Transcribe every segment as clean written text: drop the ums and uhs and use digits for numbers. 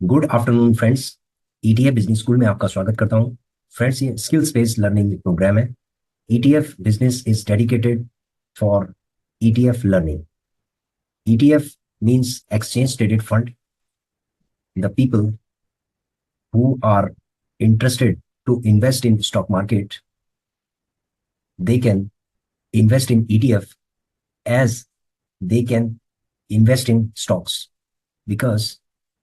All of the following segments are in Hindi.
Good afternoon friends. ETF business school में आपका स्वागत करता हूं। फ्रेंड्स, ये स्किल्स बेस्ड लर्निंग प्रोग्राम है। ETF business is dedicated for ETF learning. ETF means exchange traded fund. The people who are interested to invest in stock market, they can invest in ETF as they can invest in stocks, because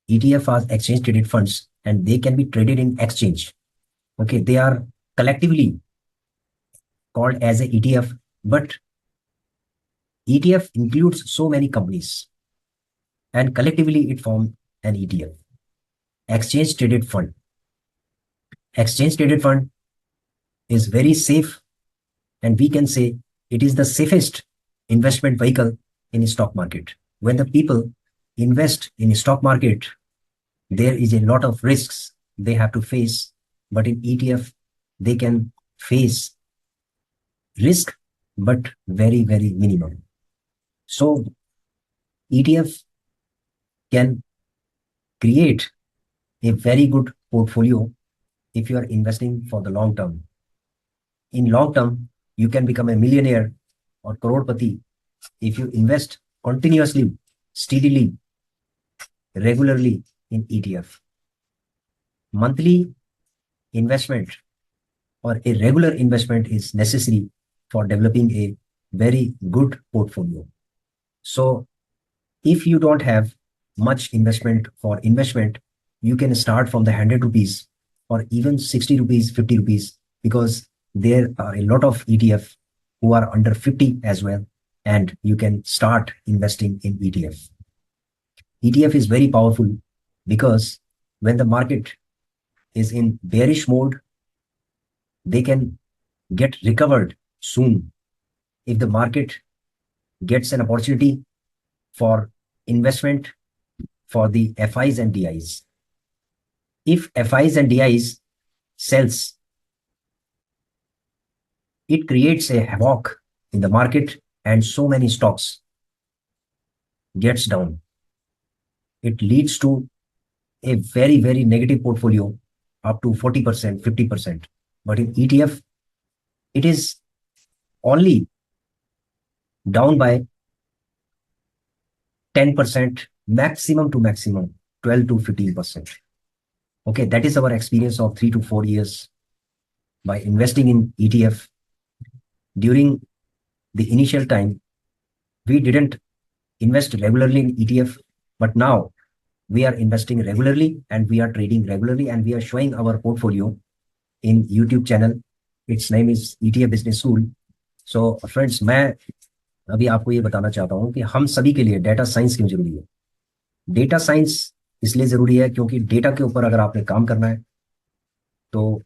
ETF are exchange traded funds and they can be traded in exchange. Okay, they are collectively called as a ETF, but ETF includes so many companies and collectively it forms an ETF, exchange traded fund. Exchange traded fund is very safe, and we can say it is the safest investment vehicle in stock market. When the people invest in stock market, there is a lot of risks they have to face, but in ETF they can face risk but very minimum. So ETF can create a very good portfolio if you are investing for the long term. In long term, you can become a millionaire or crorepati if you invest continuously, steadily, regularly in ETF. Monthly investment or a regular investment is necessary for developing a very good portfolio. So if you don't have much investment for investment, you can start from the 100 rupees or even 60 rupees, 50 rupees, because there are a lot of ETF who are under 50 as well, and you can start investing in ETF. ETF is very powerful because when the market is in bearish mode, they can get recovered soon if the market gets an opportunity for investment for the FIs and DIs. If FIs and DIs sells, it creates a havoc in the market and so many stocks gets down. It leads to a very negative portfolio up to 40%, 50%. But in ETF, it is only down by 10%, maximum to maximum 12 to 15%. Okay, that is our experience of 3 to 4 years by investing in ETF. During the initial time, we didn't invest regularly in ETF, but now we are investing regularly and we are trading regularly and we are showing our portfolio in YouTube channel. Its name is ETF Business School. So friends, मैं अभी आपको ये बताना चाहता हूँ कि हम सभी के लिए डेटा साइंस क्यों जरूरी है। डेटा साइंस इसलिए जरूरी है क्योंकि डेटा के ऊपर अगर आपने काम करना है तो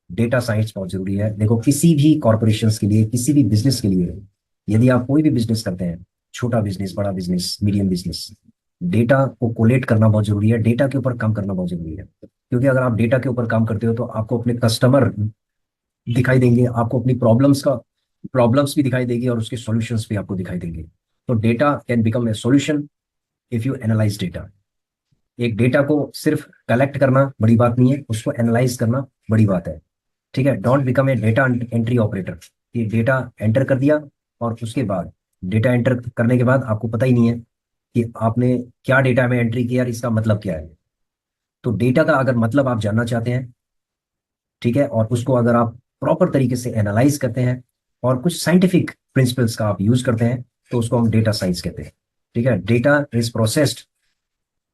डेटा साइंस बहुत जरूरी है। देखो, किसी भी कॉर्पोरेशन के लिए, किसी भी बिजनेस के लिए, यदि आप कोई भी बिजनेस करते हैं, छोटा बिजनेस, बड़ा बिजनेस, मीडियम बिजनेस, डेटा को कोलेट करना बहुत जरूरी है। डेटा के ऊपर काम करना बहुत जरूरी है, क्योंकि अगर आप डेटा के ऊपर काम करते हो तो आपको अपने कस्टमर दिखाई देंगे, आपको अपनी प्रॉब्लम्स भी दिखाई देगी और उसके सॉल्यूशंस भी आपको दिखाई देंगे। तो data can become a solution if you analyse data. एक डेटा को सिर्फ कलेक्ट करना बड़ी बात नहीं है, उसको एनालाइज करना बड़ी बात है। ठीक है, don't become a data entry operator. ये डेटा एंटर कर दिया और उसके बाद डेटा एंटर करने के बाद आपको पता ही नहीं है कि आपने क्या डेटा में एंट्री किया और इसका मतलब क्या है। तो डेटा का अगर मतलब आप जानना चाहते हैं, ठीक है, और उसको अगर आप प्रॉपर तरीके से एनालाइज करते हैं और कुछ साइंटिफिक प्रिंसिपल्स का आप यूज करते हैं, तो उसको हम डेटा साइंस कहते हैं। ठीक है, data is processed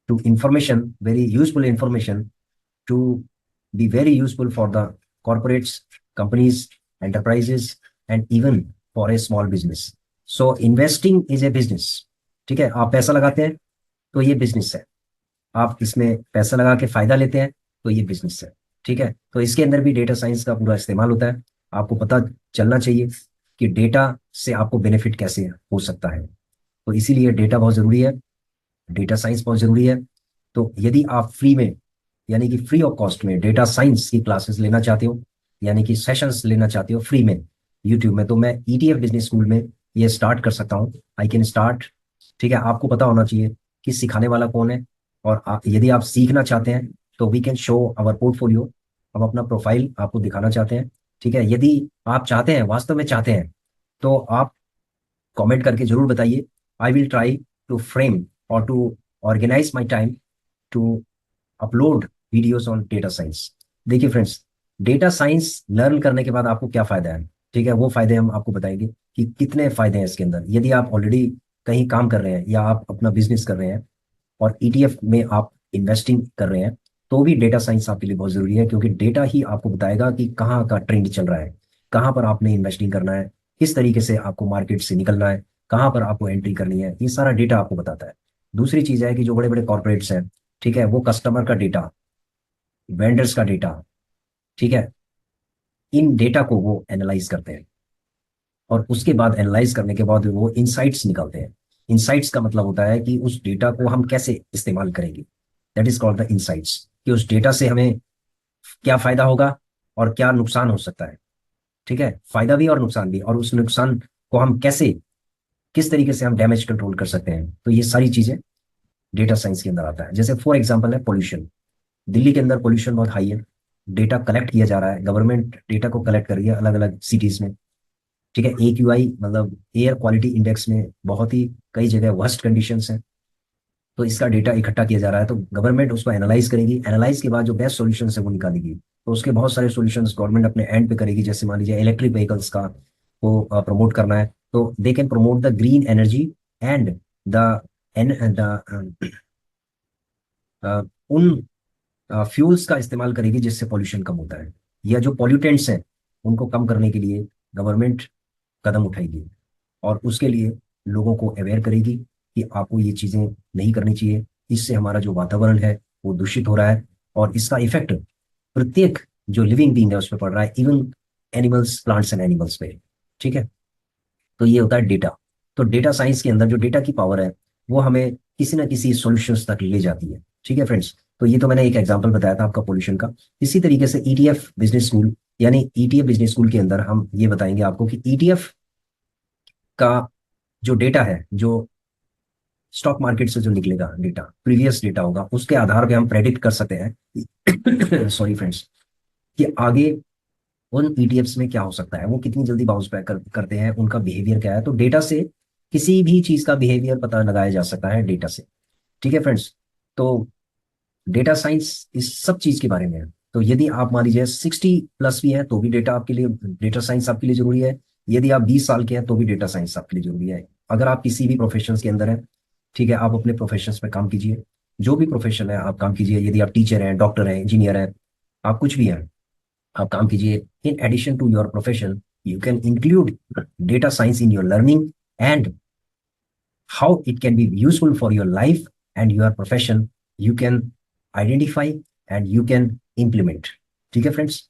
to information, very useful information, to be very useful for the corporates, companies, enterprises, and even for a small business. So investing is a business. ठीक है, आप पैसा लगाते हैं तो ये बिजनेस है, आप इसमें पैसा लगा के फायदा लेते हैं तो ये बिजनेस है। ठीक है, तो इसके अंदर भी डेटा साइंस का पूरा इस्तेमाल होता है। आपको पता चलना चाहिए कि डेटा से आपको बेनिफिट कैसे हो सकता है, तो इसीलिए डेटा बहुत जरूरी है, डेटा साइंस बहुत जरूरी है। तो यदि आप फ्री में, यानी कि फ्री ऑफ कॉस्ट में डेटा साइंस की क्लासेस लेना चाहते हो, यानी कि सेशंस लेना चाहते हो फ्री में यूट्यूब में, तो मैं ईटीएफ बिजनेस स्कूल में ये स्टार्ट कर सकता हूँ। I can start. ठीक है, आपको पता होना चाहिए कि सिखाने वाला कौन है और यदि आप सीखना चाहते हैं तो we can show our portfolio. हम अपना प्रोफाइल आपको दिखाना चाहते हैं। ठीक है, यदि आप चाहते हैं, वास्तव में चाहते हैं, तो आप कमेंट करके जरूर बताइए। I will try to frame और to organize my time to upload videos on data science. देखिए फ्रेंड्स, डेटा साइंस लर्न करने के बाद आपको क्या फायदा है, ठीक है, वो फायदे हम आपको बताएंगे कि कितने फायदे हैं इसके अंदर। यदि आप ऑलरेडी कहीं काम कर रहे हैं या आप अपना बिजनेस कर रहे हैं और ईटीएफ में आप इन्वेस्टिंग कर रहे हैं, तो भी डेटा साइंस आपके लिए बहुत जरूरी है, क्योंकि डेटा ही आपको बताएगा कि कहाँ का ट्रेंड चल रहा है, कहाँ पर आपने इन्वेस्टिंग करना है, किस तरीके से आपको मार्केट से निकलना है, कहाँ पर आपको एंट्री करनी है, ये सारा डेटा आपको बताता है। दूसरी चीज है कि जो बड़े बड़े कॉर्पोरेट्स हैं, ठीक है, वो कस्टमर का डेटा, वेंडर्स का डेटा, ठीक है, इन डेटा को वो एनालाइज करते हैं और उसके बाद एनालाइज करने के बाद वो इंसाइट्स निकालते हैं। इंसाइट्स का मतलब होता है कि उस डेटा को हम कैसे इस्तेमाल करेंगे। That is called the insights, कि उस डेटा से हमें क्या फायदा होगा और क्या नुकसान हो सकता है। ठीक है, फायदा भी और नुकसान भी, और उस नुकसान को हम कैसे, किस तरीके से हम डैमेज कंट्रोल कर सकते हैं। तो ये सारी चीजें डेटा साइंस के अंदर आता है। जैसे फॉर एग्जांपल है पोल्यूशन। दिल्ली के अंदर पोल्यूशन बहुत हाई है। डेटा कलेक्ट किया जा रहा है, गवर्नमेंट डेटा को कलेक्ट कर रही है अलग अलग सिटीज में। ठीक है, AQI मतलब एयर क्वालिटी इंडेक्स में बहुत ही कई जगह वर्स्ट कंडीशंस हैं। तो इसका डेटा इकट्ठा किया जा रहा है, तो गवर्नमेंट उसको एनालाइज करेगी। एनालाइज के बाद जो बेस्ट सॉल्यूशन है वो निकालेगी। तो उसके बहुत सारे सॉल्यूशंस गवर्नमेंट अपने एंड पे करेगी। जैसे मान लीजिए इलेक्ट्रिक व्हीकल्स का को प्रमोट करना है, तो they can promote the green energy and the an the उन फ्यूल्स का इस्तेमाल करेगी जिससे पॉल्यूशन कम होता है, या जो पॉल्यूटेंट्स हैं उनको कम करने के लिए गवर्नमेंट कदम उठाएगी। और उसके लिए लोगों को अवेयर करेगी कि आपको ये चीज़ें नहीं करनी चाहिए, इससे हमारा जो वातावरण है वो दूषित हो रहा है, और इसका इफेक्ट प्रत्येक जो लिविंग बींग है उस पर पड़ रहा है, even animals, plants and animals पे। ठीक है, तो ये होता है डेटा। तो डेटा साइंस के अंदर जो डेटा की पावर है वो हमें किसी ना किसी सॉल्यूशंस तक ले जाती है। ठीक है फ्रेंड्स, तो ये तो मैंने एक एग्जांपल बताया था आपका पोल्यूशन का। इसी तरीके से ईटीएफ बिजनेस स्कूल, यानी ईटीएफ बिजनेस स्कूल के अंदर हम ये बताएंगे आपको कि ईटीएफ का जो डेटा है, जो स्टॉक मार्केट से जो निकलेगा डेटा, प्रीवियस डेटा होगा, उसके आधार पे हम प्रेडिक्ट कर सकते हैं सॉरी फ्रेंड्स, कि आगे उन ईटीएफ्स में क्या हो सकता है, वो कितनी जल्दी बाउंस बैक करते हैं, उनका बिहेवियर क्या है। तो डेटा से किसी भी चीज का बिहेवियर पता लगाया जा सकता है डेटा से। ठीक है फ्रेंड्स, तो डेटा साइंस इस सब चीज के बारे में है। तो यदि आप मान लीजिए 60+ भी है तो भी डेटा आपके लिए, डेटा साइंस आपके लिए जरूरी है। यदि आप 20 साल के हैं तो भी डेटा साइंस आपके लिए जरूरी है। अगर आप किसी भी प्रोफेशन के अंदर हैं, ठीक है, आप अपने प्रोफेशन पे काम कीजिए। जो भी प्रोफेशन है आप काम कीजिए। यदि आप टीचर हैं, डॉक्टर हैं, इंजीनियर हैं, आप कुछ भी हैं, आप काम कीजिए। In addition to your profession you can include data science in your learning, and how it can be useful for your life and your profession, you can identify and you can implement। ठीक है फ्रेंड्स,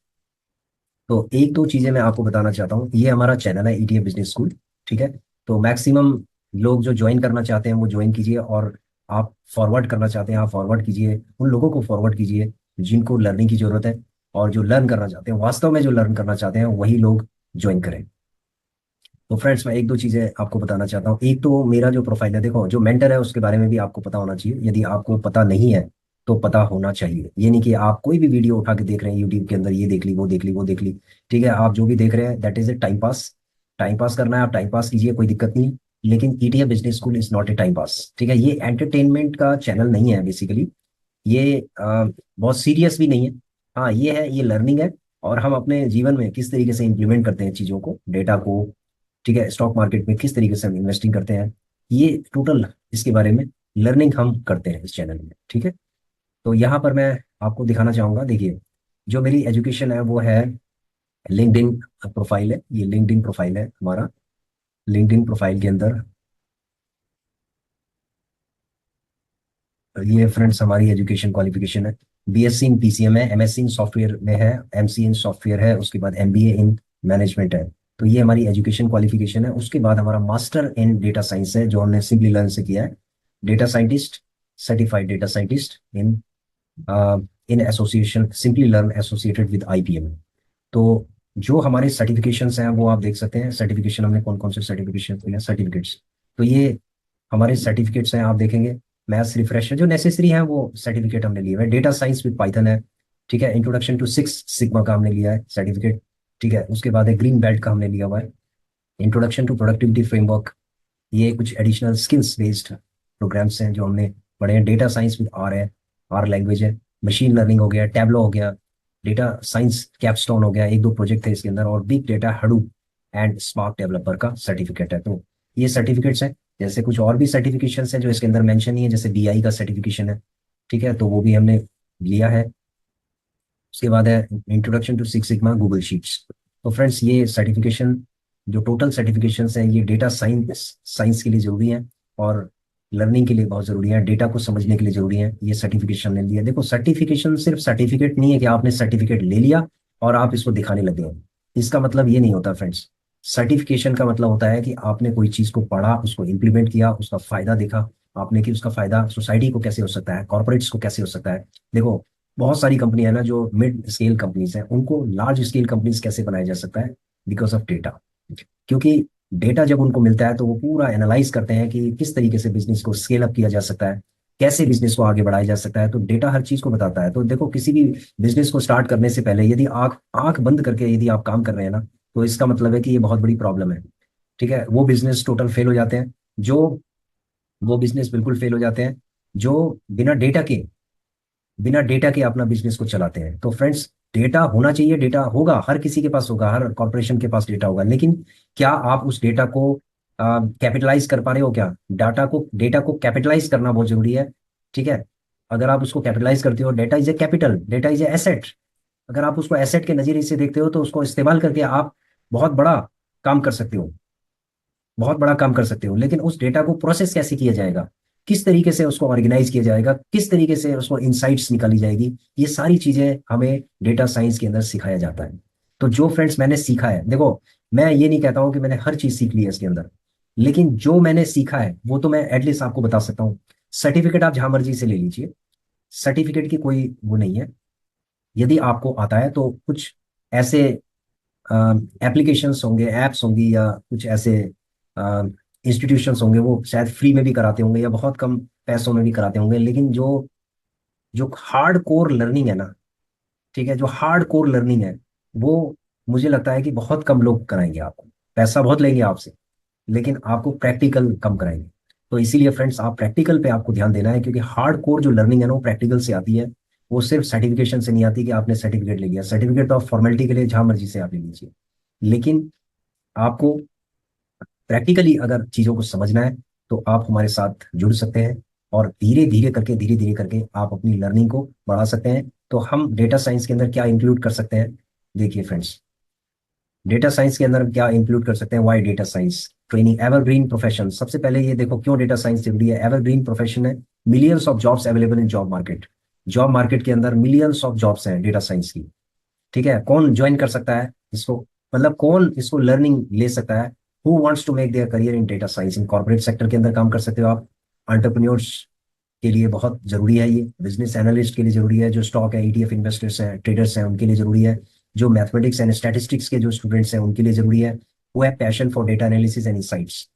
तो एक दो चीजें मैं आपको बताना चाहता हूँ। ये हमारा चैनल है ईटीएफ बिजनेस स्कूल। ठीक है, तो मैक्सिमम लोग जो ज्वाइन करना चाहते हैं वो ज्वाइन कीजिए, और आप फॉरवर्ड करना चाहते हैं आप फॉरवर्ड कीजिए, उन लोगों को फॉरवर्ड कीजिए जिनको लर्निंग की जरूरत है, और जो लर्न करना चाहते हैं, वास्तव में जो लर्न करना चाहते हैं, वही लोग ज्वाइन करें। तो फ्रेंड्स, मैं एक दो चीजें आपको बताना चाहता हूँ। एक तो मेरा जो प्रोफाइल है, देखो जो मेंटर है उसके बारे में भी आपको पता होना चाहिए। यदि आपको पता नहीं है तो पता होना चाहिए। ये नहीं कि आप कोई भी वीडियो उठा के देख रहे हैं यूट्यूब के अंदर, ये देख ली वो देख ली वो देख ली। ठीक है, आप जो भी देख रहे हैं that is a time pass. Time pass करना है आप टाइम पास कीजिए, कोई दिक्कत नहीं है। लेकिन ETF business school is not a time pass. ठीक है, ये एंटरटेनमेंट का चैनल नहीं है बेसिकली। ये बहुत सीरियस भी नहीं है। हाँ, ये है, ये लर्निंग है। और हम अपने जीवन में किस तरीके से इंप्लीमेंट करते हैं चीज़ों को, डेटा को, ठीक है, स्टॉक मार्केट में किस तरीके से हम इन्वेस्टिंग करते हैं, ये टोटल इसके बारे में लर्निंग हम करते हैं इस चैनल में। ठीक है, तो यहाँ पर मैं आपको दिखाना चाहूँगा। देखिए, जो मेरी एजुकेशन है वो है लिंक्डइन प्रोफाइल है, ये लिंक्डइन प्रोफाइल है हमारा। लिंक्डइन प्रोफाइल के अंदर ये फ्रेंड्स हमारी एजुकेशन क्वालिफिकेशन है। बीएससी इन पीसीएम है, एमएससी इन सॉफ्टवेयर में है, एमसी इन सॉफ्टवेयर है, उसके बाद एमबीए इन मैनेजमेंट है। तो ये हमारी एजुकेशन क्वालिफिकेशन है। उसके बाद हमारा मास्टर इन डेटा साइंस है जो हमने सिंपली लर्न से किया है। Data scientist, certified data scientist in in association simply learn associated with IPM. तो जो हमारे सर्टिफिकेशंस हैं वो आप देख सकते हैं। सर्टिफिकेशन हमने कौन कौन से सर्टिफिकेशन किए हैं, सर्टिफिकेट्स। तो ये हमारे सर्टिफिकेट्स हैं, आप देखेंगे। मैथ्स रिफ्रेशर जो नेसेसरी है वो सर्टिफिकेट हमने लिए हुए हैं। डेटा साइंस विद पाइथन है, ठीक है। इंट्रोडक्शन टू सिक्स सिग्मा का हमने लिया है सर्टिफिकेट, ठीक है। उसके बाद है ग्रीन बेल्ट का हमने लिया हुआ है। इंट्रोडक्शन टू प्रोडक्टिविटी फ्रेमवर्क, ये कुछ एडिशनल स्किल्स बेस्ड प्रोग्राम्स हैं जो हमने पढ़े हैं। डेटा साइंस विद आर है, आर लैंग्वेज है। मशीन लर्निंग हो गया, टैबलो हो गया, डेटा साइंस कैपस्टोन हो गया, एक दो प्रोजेक्ट थे इसके अंदर, और big data Hadoop and spark developer का सर्टिफिकेट है। तो ये सर्टिफिकेट्स हैं। जैसे कुछ और भी सर्टिफिकेशंस हैं जो इसके अंदर मेंशन नहीं है, जैसे बीआई का सर्टिफिकेशन है, ठीक है, तो वो भी हमने लिया है। उसके बाद है introduction to six sigma Google sheets. तो फ्रेंड्स ये सर्टिफिकेशन, जो टोटल सर्टिफिकेशंस हैं, ये डेटा साइंस साइंस के लिए जरूरी हैं और लर्निंग के लिए बहुत जरूरी है, डेटा को समझने के लिए जरूरी है। ये सर्टिफिकेशन ने लिया। देखो सर्टिफिकेशन सिर्फ सर्टिफिकेट नहीं है कि आपने सर्टिफिकेट ले लिया और आप इसको दिखाने लगे हो। इसका मतलब ये नहीं होता फ्रेंड्स। सर्टिफिकेशन का मतलब होता है कि आपने कोई चीज को पढ़ा, उसको इम्प्लीमेंट किया, उसका फायदा देखा आपने कि उसका फायदा सोसाइटी को कैसे हो सकता है, कॉर्पोरेट्स को कैसे हो सकता है। देखो बहुत सारी कंपनियां है ना जो मिड स्केल कंपनीज हैं, उनको लार्ज स्केल कंपनीज कैसे बनाया जा सकता है, बिकॉज ऑफ डेटा। क्योंकि डेटा जब उनको मिलता है तो वो पूरा एनालाइज करते हैं कि किस तरीके से बिजनेस को स्केल अप किया जा सकता है, कैसे बिजनेस को आगे बढ़ाया जा सकता है। तो डेटा हर चीज को बताता है। तो देखो किसी भी बिजनेस को स्टार्ट करने से पहले यदि आंख आंख बंद करके यदि आप काम कर रहे हैं ना, तो इसका मतलब है कि ये बहुत बड़ी प्रॉब्लम है, ठीक है। वो बिजनेस टोटल फेल हो जाते हैं, जो वो बिजनेस बिल्कुल फेल हो जाते हैं जो बिना डेटा के अपना बिजनेस को चलाते हैं। तो फ्रेंड्स डेटा होना चाहिए, डेटा होगा, हर किसी के पास होगा, हर कॉर्पोरेशन के पास डेटा होगा, लेकिन क्या आप उस डेटा को कैपिटलाइज कर पा रहे हो क्या? डेटा को कैपिटलाइज करना बहुत जरूरी है, ठीक है। अगर आप उसको कैपिटलाइज करते हो, data is a capital, data is a asset. अगर आप उसको एसेट के नजरिए से देखते हो तो उसको इस्तेमाल करके आप बहुत बड़ा काम कर सकते हो, बहुत बड़ा काम कर सकते हो। लेकिन उस डेटा को प्रोसेस कैसे किया जाएगा, किस तरीके से उसको ऑर्गेनाइज किया जाएगा, किस तरीके से उसको इनसाइट्स निकाली जाएगी, ये सारी चीजें हमें डेटा साइंस के अंदर सिखाया जाता है। तो जो फ्रेंड्स मैंने सीखा है, देखो मैं ये नहीं कहता हूं कि मैंने हर चीज सीख ली है इसके अंदर, लेकिन जो मैंने सीखा है वो तो मैं एटलीस्ट आपको बता सकता हूँ। सर्टिफिकेट आप जहां मर्जी से ले लीजिए, सर्टिफिकेट की कोई वो नहीं है। यदि आपको आता है तो कुछ ऐसे एप्लीकेशंस होंगे, एप्स होंगी, या कुछ ऐसे इंस्टीट्यूशंस होंगे, वो शायद फ्री में भी कराते होंगे या बहुत कम पैसों में भी कराते होंगे, लेकिन जो जो हार्ड कोर लर्निंग है ना, ठीक है, जो हार्ड कोर लर्निंग है, वो मुझे लगता है कि बहुत कम लोग कराएंगे आपको। पैसा बहुत लेंगे आपसे, लेकिन आपको प्रैक्टिकल कम कराएंगे। तो इसीलिए फ्रेंड्स आप प्रैक्टिकल पे आपको ध्यान देना है, क्योंकि हार्ड कोर जो लर्निंग है ना वो प्रैक्टिकल से आती है। वो सिर्फ सर्टिफिकेशन से नहीं आती कि आपने सर्टिफिकेट ले लिया। सर्टिफिकेट तो आप फॉर्मेलिटी के लिए जहां मर्जी से आप ले लीजिए, लेकिन आपको प्रैक्टिकली अगर चीजों को समझना है तो आप हमारे साथ जुड़ सकते हैं, और धीरे धीरे करके आप अपनी लर्निंग को बढ़ा सकते हैं। तो हम डेटा साइंस के अंदर क्या इंक्लूड कर सकते हैं, देखिए फ्रेंड्स, डेटा साइंस के अंदर क्या इंक्लूड कर सकते हैं। Why data science training evergreen profession. सबसे पहले ये देखो क्यों डेटा साइंस जरूरी है। एवरग्रीन प्रोफेशन है, millions of jobs available in job market. Job market के अंदर मिलियंस ऑफ जॉब्स हैं डेटा साइंस की, ठीक है। कौन ज्वाइन कर सकता है इसको, मतलब कौन इसको लर्निंग ले सकता है? Who wants to make their career in data science. इन कॉर्पोरेट सेक्टर के अंदर काम कर सकते हो आप, एंटरप्रेन्योर्स के लिए बहुत जरूरी है, ये बिजनेस एनालिस्ट के लिए जरूरी है, जो स्टॉक है ईटीएफ इन्वेस्टर्स हैं, ट्रेडर्स हैं, उनके लिए जरूरी है, जो मैथमेटिक्स एंड स्टैटिस्टिक्स के जो स्टूडेंट्स हैं उनके लिए जरूरी है। वो है passion for data analysis and insights.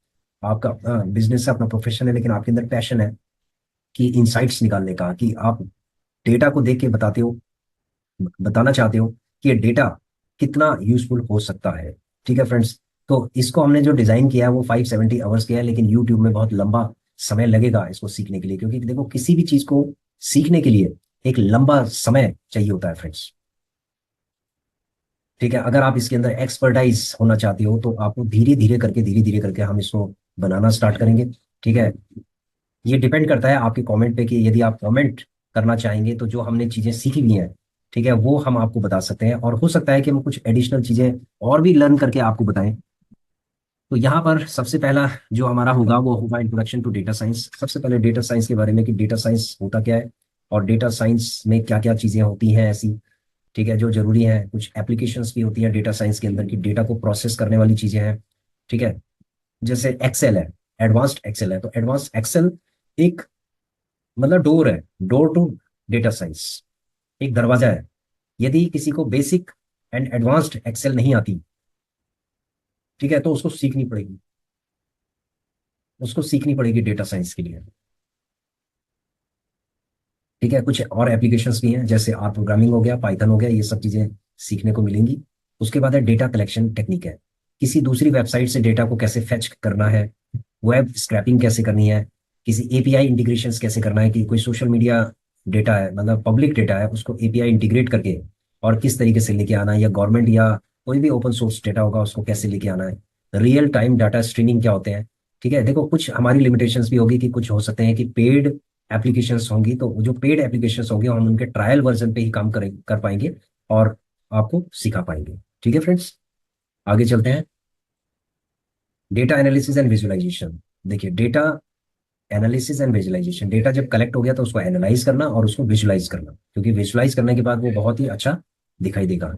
आपका बिजनेस है, अपना प्रोफेशन है, लेकिन आपके अंदर पैशन है कि इंसाइट्स निकालने का, कि आप डेटा को देख के बताना चाहते हो कि ये डेटा कितना यूजफुल हो सकता है, ठीक है फ्रेंड्स। तो इसको हमने जो डिजाइन किया है वो 570 आवर्स किया है, लेकिन यूट्यूब में बहुत लंबा समय लगेगा इसको सीखने के लिए, क्योंकि देखो किसी भी चीज को सीखने के लिए एक लंबा समय चाहिए होता है फ्रेंड्स, ठीक है। अगर आप इसके अंदर एक्सपर्टाइज होना चाहते हो तो आपको धीरे धीरे करके हम इसको बनाना स्टार्ट करेंगे, ठीक है। ये डिपेंड करता है आपके कमेंट पे, कि यदि आप कमेंट करना चाहेंगे तो जो हमने चीजें सीखी हुई हैं, ठीक है, वो हम आपको बता सकते हैं, और हो सकता है कि हम कुछ एडिशनल चीजें और भी लर्न करके आपको बताएं। तो यहाँ पर सबसे पहला जो हमारा होगा वो होगा इंट्रोडक्शन टू डेटा साइंस। सबसे पहले डेटा साइंस के बारे में, कि डेटा साइंस होता क्या है और डेटा साइंस में क्या क्या चीजें होती हैं ऐसी, ठीक है, जो जरूरी है। कुछ एप्लीकेशंस भी होती हैं डेटा साइंस के अंदर, की डेटा को प्रोसेस करने वाली चीजें हैं, ठीक है। जैसे एक्सेल है, एडवांस्ड एक्सेल है, तो एडवांस्ड एक्सेल एक मतलब डोर है, डोर टू डेटा साइंस, एक दरवाजा है। यदि किसी को बेसिक एंड एडवांस्ड एक्सेल नहीं आती, ठीक है, तो उसको सीखनी पड़ेगी, उसको सीखनी पड़ेगी डेटा साइंस के लिए। ठीक है, कुछ और एप्लीकेशंस भी हैं, जैसे आर प्रोग्रामिंग हो गया, पाइथन हो गया, ये सब चीजें सीखने को मिलेंगी। उसके बाद है डेटा कलेक्शन टेक्निक है, किसी दूसरी वेबसाइट से डेटा को कैसे फेच करना है, वेब स्क्रैपिंग कैसे करनी है, किसी एपीआई इंटीग्रेशंस कैसे करना है, कि कोई सोशल मीडिया डेटा है, मतलब पब्लिक डेटा है, उसको एपीआई इंटीग्रेट करके और किस तरीके से लेके आना है, या गवर्नमेंट या कोई भी ओपन सोर्स डेटा होगा उसको कैसे लेके आना है। रियल टाइम डाटा स्ट्रीमिंग क्या होते हैं। ठीक है, देखो कुछ हमारी लिमिटेशंस भी होगी कि कुछ हो सकते हैं कि पेड एप्लीकेशंस होंगी, तो जो पेड एप्लीकेशंस होंगे हम उनके ट्रायल वर्जन पे ही काम कर पाएंगे और आपको सिखा पाएंगे। ठीक है फ्रेंड्स, आगे चलते हैं। Data analysis and visualization. देखिए, data analysis and visualization, data जब कलेक्ट हो गया तो उसको एनालाइज करना और उसको विजुअलाइज करना, क्योंकि विजुअलाइज करने के बाद वो बहुत ही अच्छा दिखाई देगा।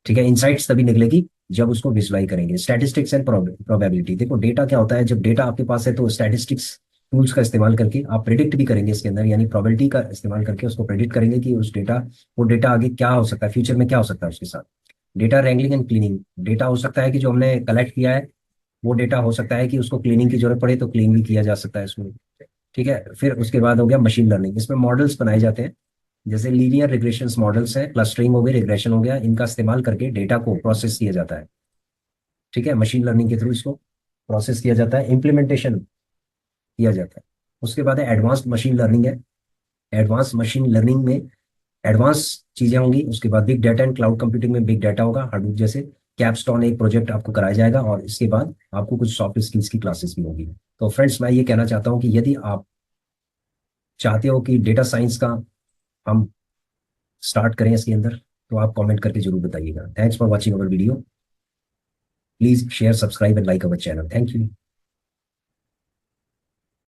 ठीक है, इनसाइट्स तभी निकलेगी जब उसको विजुअलाइज करेंगे। स्टैटिस्टिक्स एंड प्रोबेबिलिटी, देखो डेटा क्या होता है, जब डेटा आपके पास है तो स्टैटिस्टिक्स टूल्स का इस्तेमाल करके आप प्रिडिक्ट भी करेंगे इसके अंदर, यानी प्रोबेबिलिटी का इस्तेमाल करके उसको प्रिडिक्ट करेंगे कि उस डेटा, वो डेटा आगे क्या हो सकता है, फ्यूचर में क्या हो सकता है उसके साथ। Data wrangling and cleaning, data हो सकता है कि जो हमने कलेक्ट किया है वो डेटा हो सकता है कि उसको क्लीनिंग की जरूरत पड़े तो क्लीन भी किया जा सकता है इसमें। ठीक है, फिर उसके बाद हो गया मशीन लर्निंग, इसमें मॉडल्स बनाए जाते हैं, जैसे लीनियर रिग्रेशन मॉडल्स है, क्लस्टरिंग हो गई, रिग्रेशन हो गया, इनका इस्तेमाल करके डेटा को प्रोसेस किया जाता है। ठीक है, मशीन लर्निंग के थ्रू इसको प्रोसेस किया जाता है, इम्प्लीमेंटेशन किया जाता है। उसके बाद है एडवांस्ड मशीन लर्निंग है। एडवांस मशीन लर्निंग में एडवांस चीजें होंगी। उसके बाद big data and cloud computing में बिग डाटा होगा, हडूप जैसे। कैपस्टोन एक प्रोजेक्ट आपको कराया जाएगा और इसके बाद आपको कुछ सॉफ्ट स्किल्स की क्लासेस भी होगी। तो फ्रेंड्स, मैं ये कहना चाहता हूँ कि यदि आप चाहते हो कि डेटा साइंस का हम स्टार्ट करें इसके अंदर, तो आप कमेंट करके जरूर बताइएगा। Thanks for watching our video. Please share, subscribe and like our channel. Thank you.